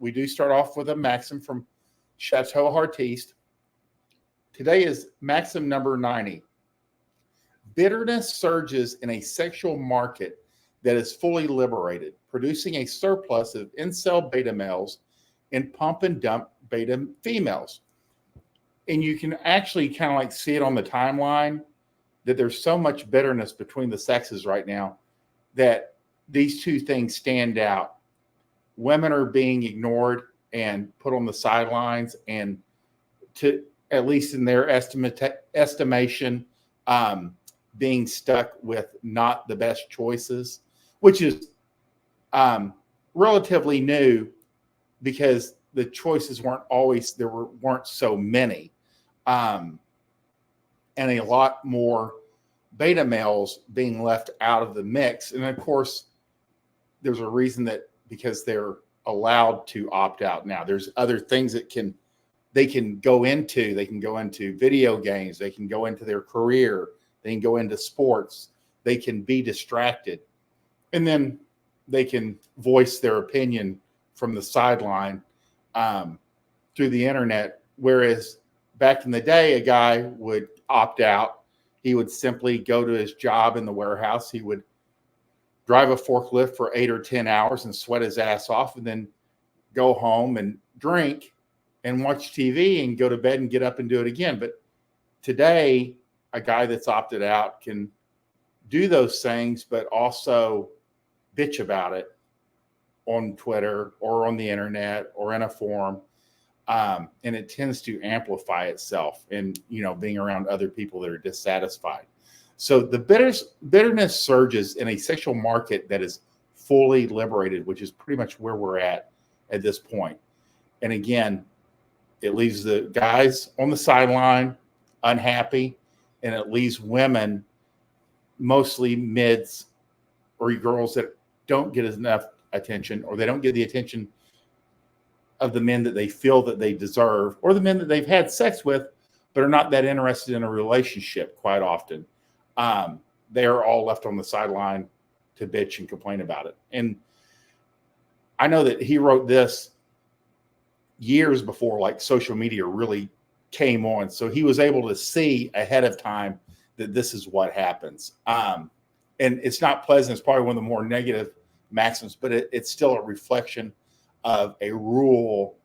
we do start off with a Maxim from Chateau Heartiste. Today is Maxim number 90. Bitterness surges in a sexual market that is fully liberated, producing a surplus of incel beta males and pump and dump beta females. And you can actually kind of like see it on the timeline that there's so much bitterness between the sexes right now that these two things stand out. Women are being ignored and put on the sidelines, and to at least in their estimation, being stuck with not the best choices, which is relatively new because the choices weren't always weren't so many, and a lot more beta males being left out of the mix. And of course, there's a reason that because they're allowed to opt out now. There's other things that they can go into. They can go into video games. They can go into their career. They can go into sports. They can be distracted. And then they can voice their opinion from the sideline through the internet. Whereas back in the day, a guy would opt out. He would simply go to his job in the warehouse. He would drive a forklift for 8 or 10 hours and sweat his ass off, and then go home and drink and watch TV and go to bed and get up and do it again. But today, a guy that's opted out can do those things, but also bitch about it on Twitter or on the internet or in a forum. And it tends to amplify itself and, being around other people that are dissatisfied. So the bitterness surges in a sexual market that is fully liberated, which is pretty much where we're at this point. And again, it leaves the guys on the sideline unhappy, and it leaves women, mostly mids or girls that don't get enough attention, or they don't get the attention of the men that they feel that they deserve, or the men that they've had sex with, but are not that interested in a relationship quite often. They are all left on the sideline to bitch and complain about it. And I know that he wrote this years before like social media really came on. So he was able to see ahead of time that this is what happens. And it's not pleasant. It's probably one of the more negative maxims, but it's still a reflection of a rural